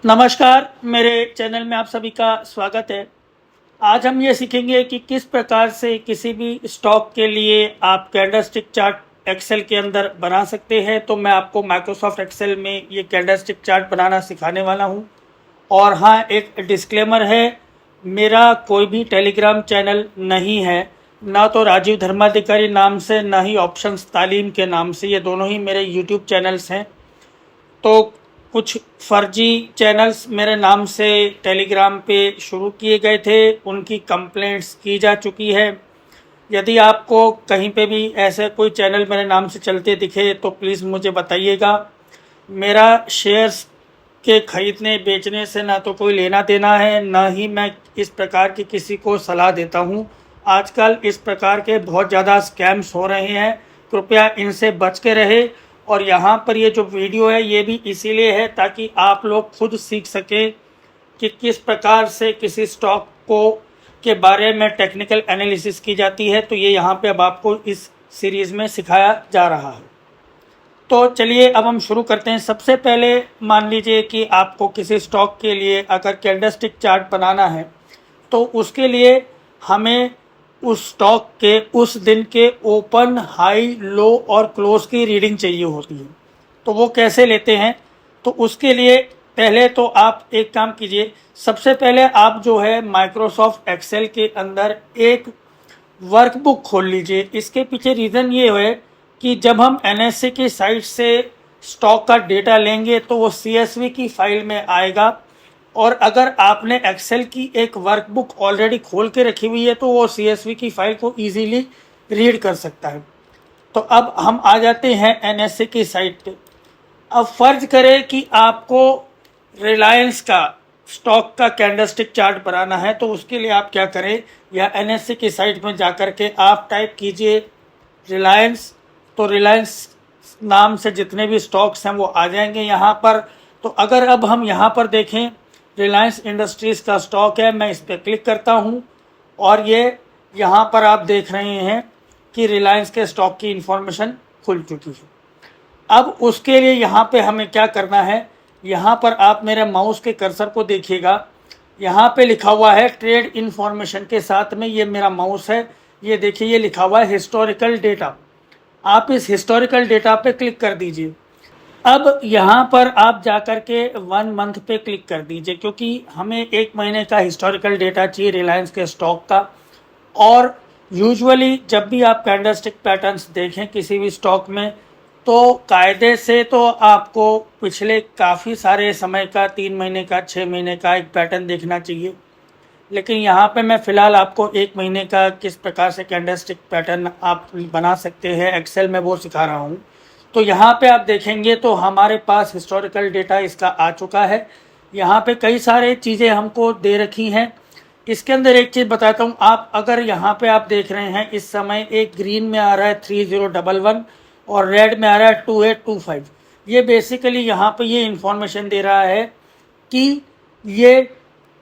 नमस्कार, मेरे चैनल में आप सभी का स्वागत है। आज हम ये सीखेंगे कि किस प्रकार से किसी भी स्टॉक के लिए आप कैंडलस्टिक चार्ट एक्सेल के अंदर बना सकते हैं। तो मैं आपको माइक्रोसॉफ्ट एक्सेल में ये कैंडलस्टिक चार्ट बनाना सिखाने वाला हूँ। और हाँ, एक डिस्क्लेमर है, मेरा कोई भी टेलीग्राम चैनल नहीं है, ना तो राजीव धर्माधिकारी नाम से, ना ही ऑप्शंस तालीम के नाम से। ये दोनों ही मेरे यूट्यूब चैनल्स हैं। तो कुछ फर्जी चैनल्स मेरे नाम से टेलीग्राम पे शुरू किए गए थे, उनकी कंप्लेंट्स की जा चुकी है। यदि आपको कहीं पे भी ऐसे कोई चैनल मेरे नाम से चलते दिखे तो प्लीज़ मुझे बताइएगा। मेरा शेयर्स के खरीदने बेचने से ना तो कोई लेना देना है, ना ही मैं इस प्रकार की किसी को सलाह देता हूँ। आजकल इस प्रकार के बहुत ज़्यादा स्कैम्स हो रहे हैं, कृपया इनसे बच के रहे। और यहाँ पर ये जो वीडियो है ये भी इसीलिए है ताकि आप लोग खुद सीख सकें कि किस प्रकार से किसी स्टॉक को के बारे में टेक्निकल एनालिसिस की जाती है। तो ये यहाँ पे अब आपको इस सीरीज़ में सिखाया जा रहा है। तो चलिए अब हम शुरू करते हैं। सबसे पहले मान लीजिए कि आपको किसी स्टॉक के लिए अगर कैंडलस्टिक चार्ट बनाना है तो उसके लिए हमें उस स्टॉक के उस दिन के ओपन, हाई, लो और क्लोज की रीडिंग चाहिए होती है। तो वो कैसे लेते हैं? तो उसके लिए पहले तो आप एक काम कीजिए, सबसे पहले आप जो है माइक्रोसॉफ्ट एक्सेल के अंदर एक वर्कबुक खोल लीजिए। इसके पीछे रीज़न ये है कि जब हम एनएससी की साइट से स्टॉक का डेटा लेंगे तो वो सीएसवी की फाइल में आएगा। और अगर आपने एक्सेल की एक वर्कबुक ऑलरेडी खोल के रखी हुई है तो वो सीएसवी की फाइल को इजीली रीड कर सकता है। तो अब हम आ जाते हैं एनएससी की साइट पे। अब फर्ज करें कि आपको रिलायंस का स्टॉक का कैंडलस्टिक चार्ट बनाना है, तो उसके लिए आप क्या करें, या एनएससी की साइट में जाकर के आप टाइप कीजिए रिलायंस। तो रिलायंस नाम से जितने भी स्टॉक्स हैं वो आ जाएंगे यहाँ पर। तो अगर अब हम यहाँ पर देखें, रिलायंस इंडस्ट्रीज़ का स्टॉक है, मैं इस पर क्लिक करता हूँ और ये यहाँ पर आप देख रहे हैं कि रिलायंस के स्टॉक की इंफॉर्मेशन खुल चुकी है। अब उसके लिए यहाँ पे हमें क्या करना है, यहाँ पर आप मेरे माउस के कर्सर को देखिएगा, यहाँ पे लिखा हुआ है ट्रेड इन्फॉर्मेशन के साथ में, ये मेरा माउस है, ये देखिए ये लिखा हुआ है हिस्टोरिकल डेटा। आप इस हिस्टोरिकल डेटा पे क्लिक कर दीजिए। अब यहाँ पर आप जाकर के 1 मंथ पे क्लिक कर दीजिए, क्योंकि हमें 1 महीने का हिस्टोरिकल डेटा चाहिए रिलायंस के स्टॉक का। और यूजुअली जब भी आप कैंडलस्टिक पैटर्न्स देखें किसी भी स्टॉक में, तो कायदे से तो आपको पिछले काफ़ी सारे समय का, 3 महीने का, 6 महीने का एक पैटर्न देखना चाहिए। लेकिन यहाँ पे मैं फ़िलहाल आपको 1 महीने का किस प्रकार से कैंडलस्टिक पैटर्न आप बना सकते हैं एक्सेल में वो सिखा रहा हूँ। तो यहाँ पे आप देखेंगे तो हमारे पास हिस्टोरिकल डेटा इसका आ चुका है। यहाँ पे कई सारे चीज़ें हमको दे रखी हैं। इसके अंदर एक चीज़ बताता हूँ, आप अगर यहाँ पे आप देख रहे हैं इस समय एक ग्रीन में आ रहा है 3011 और रेड में आ रहा है 2825। ये बेसिकली यहाँ पे ये इंफॉर्मेशन दे रहा है कि ये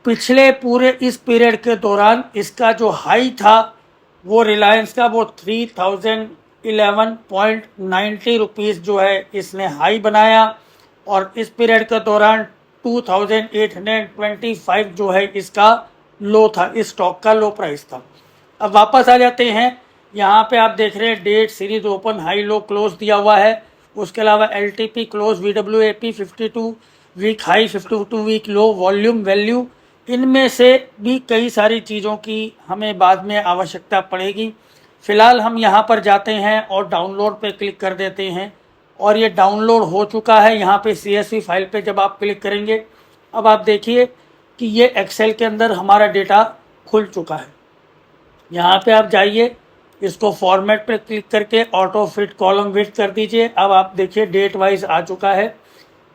पिछले पूरे इस पीरियड के दौरान इसका जो हाई था वो रिलायंस का वो 3011.90 रुपीज़ जो है इसने हाई बनाया, और इस पीरियड के दौरान 2825 जो है इसका लो था, इस स्टॉक का लो प्राइस था। अब वापस आ जाते हैं, यहाँ पे आप देख रहे हैं date, series open, high, low, close दिया हुआ है। उसके अलावा LTP, close, VWAP, 52 week high, 52 week low, volume, value, इनमें से भी कई सारी चीज़ों की हमें बाद में आवश्यकता पड़ेगी। फ़िलहाल हम यहाँ पर जाते हैं और डाउनलोड पे क्लिक कर देते हैं, और ये डाउनलोड हो चुका है। यहाँ पे CSV फाइल पे जब आप क्लिक करेंगे, अब आप देखिए कि ये एक्सेल के अंदर हमारा डेटा खुल चुका है। यहाँ पे आप जाइए, इसको फॉर्मेट पे क्लिक करके ऑटो फिट कॉलम विड्थ कर दीजिए। अब आप देखिए डेट वाइज आ चुका है,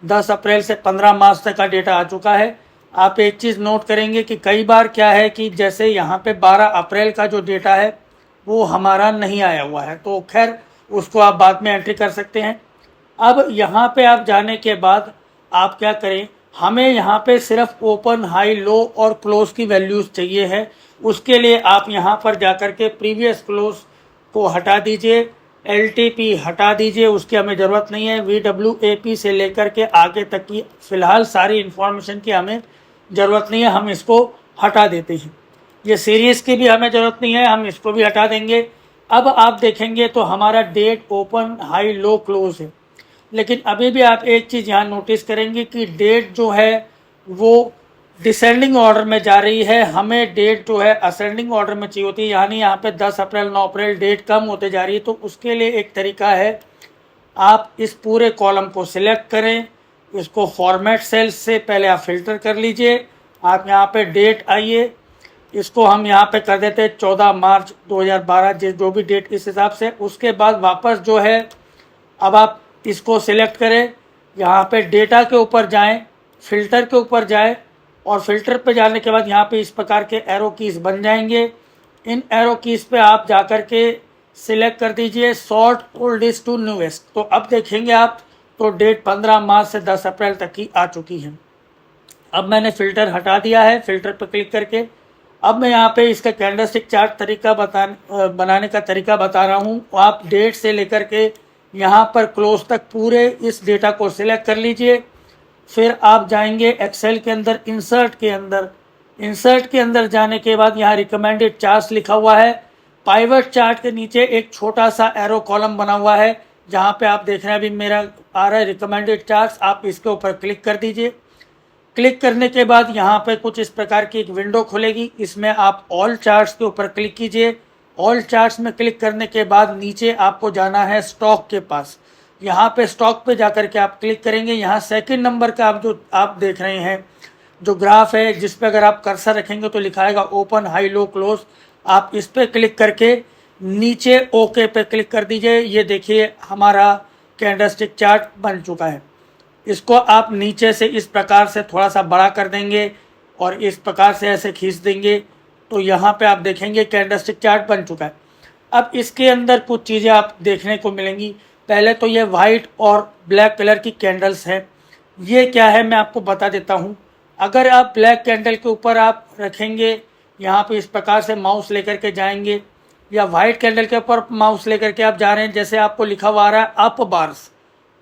10 अप्रैल से 15 मार्च तक का डेटा आ चुका है। आप एक चीज़ नोट करेंगे कि कई बार क्या है कि जैसे यहाँ पे 12 अप्रैल का जो डेटा है वो हमारा नहीं आया हुआ है, तो खैर उसको आप बाद में एंट्री कर सकते हैं। अब यहाँ पे आप जाने के बाद आप क्या करें, हमें यहाँ पे सिर्फ ओपन, हाई, लो और क्लोज की वैल्यूज़ चाहिए है। उसके लिए आप यहाँ पर जाकर के प्रीवियस क्लोज को हटा दीजिए LTP हटा दीजिए, उसकी हमें ज़रूरत नहीं है। VWAP से लेकर के आगे तक की फ़िलहाल सारी इन्फॉर्मेशन की हमें ज़रूरत नहीं है, हम इसको हटा देते हैं। ये सीरीज़ की भी हमें ज़रूरत नहीं है, हम इसको भी हटा देंगे। अब आप देखेंगे तो हमारा date open high low close है, लेकिन अभी भी आप एक चीज़ यहाँ नोटिस करेंगे कि डेट जो है वो डिसेंडिंग ऑर्डर में जा रही है। हमें डेट जो है असेंडिंग ऑर्डर में चाहिए होती है, यानी यहाँ पे 10 अप्रैल 9 अप्रैल डेट कम होते जा रही है। तो उसके लिए एक तरीका है, आप इस पूरे कॉलम को सिलेक्ट करें, इसको फॉर्मेट सेल्स से पहले आप फिल्टर कर लीजिए। आप यहाँ पे डेट आइए, इसको हम यहाँ पे कर देते हैं 14 मार्च 2012, जो भी डेट इस हिसाब से। उसके बाद वापस जो है अब आप इसको सिलेक्ट करें, यहाँ पे डेटा के ऊपर जाएं, फिल्टर के ऊपर जाएं और फिल्टर पे जाने के बाद यहाँ पे इस प्रकार के एरो कीज बन जाएंगे। इन एरो कीज पे आप जाकर के सिलेक्ट कर दीजिए सॉर्ट ओल्डेस्ट टू न्यूएस्ट। तो अब देखेंगे आप तो डेट 15 मार्च से 10 अप्रैल तक की आ चुकी है। अब मैंने फ़िल्टर हटा दिया है, फ़िल्टर पर क्लिक करके अब मैं यहाँ पे इसका कैंडलस्टिक चार्ट तरीका बनाने का तरीका बता रहा हूँ। आप डेट से लेकर के यहाँ पर क्लोज तक पूरे इस डेटा को सिलेक्ट कर लीजिए। फिर आप जाएंगे एक्सेल के अंदर, इंसर्ट के अंदर जाने के बाद यहाँ रिकमेंडेड चार्ट्स लिखा हुआ है। पाइवट चार्ट के नीचे एक छोटा सा एरो कॉलम बना हुआ है, जहाँ पे आप देख रहे हैं अभी मेरा आ रहा है रिकमेंडेड चार्ट्स। आप इसके ऊपर क्लिक कर दीजिए। क्लिक करने के बाद यहाँ पे कुछ इस प्रकार की एक विंडो खुलेगी, इसमें आप ऑल चार्ट्स के ऊपर क्लिक कीजिए। ऑल चार्ट्स में क्लिक करने के बाद नीचे आपको जाना है स्टॉक के पास। यहाँ पे स्टॉक पे जाकर के आप क्लिक करेंगे। यहाँ सेकंड नंबर का आप देख रहे हैं जो ग्राफ है, जिस पे अगर आप कर्सर रखेंगे तो लिखा आएगा ओपन हाई लो क्लोज। आप इस पे क्लिक करके नीचे ओके पे क्लिक कर दीजिए। ये देखिए हमारा कैंडलस्टिक चार्ट बन चुका है। इसको आप नीचे से इस प्रकार से थोड़ा सा बड़ा कर देंगे और इस प्रकार से ऐसे खींच देंगे तो यहाँ पे आप देखेंगे कैंडलस्टिक चार्ट बन चुका है। अब इसके अंदर कुछ चीज़ें आप देखने को मिलेंगी। पहले तो ये वाइट और ब्लैक कलर की कैंडल्स हैं। ये क्या है मैं आपको बता देता हूँ। अगर आप ब्लैक कैंडल के ऊपर आप रखेंगे, यहाँ पे इस प्रकार से माउस लेकर के जाएंगे, या वाइट कैंडल के ऊपर माउस लेकर के आप जा रहे हैं, जैसे आपको लिखा हुआ आ रहा है अप बार्स।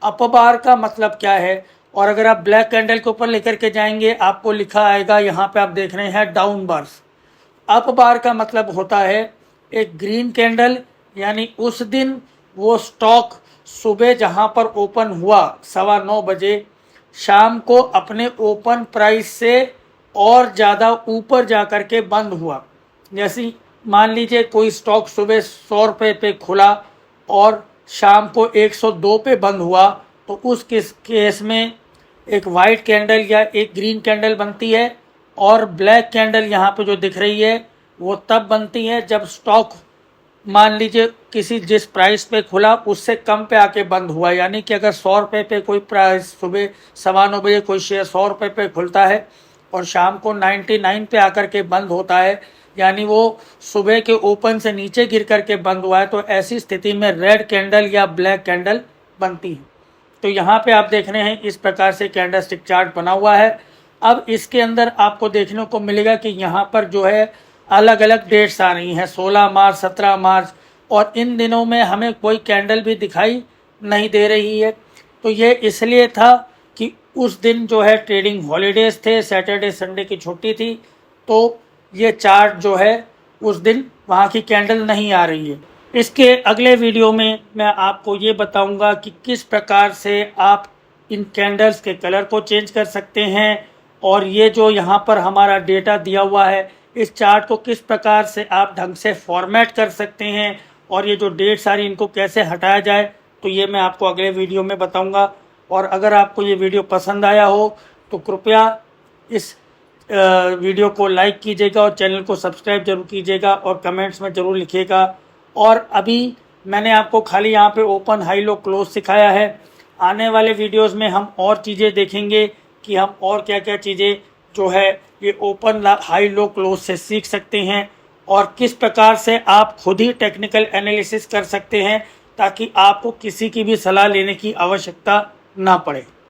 अप बार का मतलब क्या है, और अगर आप ब्लैक कैंडल के ऊपर लेकर के जाएंगे आपको लिखा आएगा, यहाँ पे आप देख रहे हैं डाउन बार्स। अप बार का मतलब होता है एक ग्रीन कैंडल, यानी उस दिन वो स्टॉक सुबह जहाँ पर ओपन हुआ 9:15 बजे, शाम को अपने ओपन प्राइस से और ज़्यादा ऊपर जा कर के बंद हुआ। जैसे मान लीजिए कोई स्टॉक सुबह 100 रुपये पे खुला और शाम को 102 पे बंद हुआ, तो उस केस में एक वाइट कैंडल या एक ग्रीन कैंडल बनती है। और ब्लैक कैंडल यहाँ पे जो दिख रही है वो तब बनती है जब स्टॉक मान लीजिए किसी जिस प्राइस पे खुला उससे कम पे आके बंद हुआ। यानी कि अगर 100 रुपये पे कोई प्राइस सुबह 9:15 बजे कोई शेयर 100 रुपये पे खुलता है और शाम को 99 पे आकर के बंद होता है, यानी वो सुबह के ओपन से नीचे गिर करके बंद हुआ है, तो ऐसी स्थिति में रेड कैंडल या ब्लैक कैंडल बनती है। तो यहाँ पे आप देख रहे हैं इस प्रकार से कैंडलस्टिक चार्ट बना हुआ है। अब इसके अंदर आपको देखने को मिलेगा कि यहाँ पर जो है अलग अलग डेट्स आ रही हैं, 16 मार्च 17 मार्च, और इन दिनों में हमें कोई कैंडल भी दिखाई नहीं दे रही है। तो ये इसलिए था कि उस दिन जो है ट्रेडिंग हॉलीडेज थे, सैटरडे संडे की छुट्टी थी, तो ये चार्ट जो है उस दिन वहाँ की कैंडल नहीं आ रही है। इसके अगले वीडियो में मैं आपको ये बताऊंगा कि किस प्रकार से आप इन कैंडल्स के कलर को चेंज कर सकते हैं, और ये जो यहाँ पर हमारा डेटा दिया हुआ है इस चार्ट को किस प्रकार से आप ढंग से फॉर्मेट कर सकते हैं, और ये जो डेट सारी इनको कैसे हटाया जाए, तो ये मैं आपको अगले वीडियो में बताऊंगा। और अगर आपको ये वीडियो पसंद आया हो तो कृपया इस वीडियो को लाइक कीजिएगा और चैनल को सब्सक्राइब जरूर कीजिएगा और कमेंट्स में ज़रूर लिखिएगा। और अभी मैंने आपको खाली यहाँ पे ओपन हाई लो क्लोज सिखाया है। आने वाले वीडियोस में हम और चीज़ें देखेंगे कि हम और क्या क्या चीज़ें जो है ये ओपन हाई लो क्लोज से सीख सकते हैं, और किस प्रकार से आप खुद ही टेक्निकल एनालिसिस कर सकते हैं ताकि आपको किसी की भी सलाह लेने की आवश्यकता ना पड़े।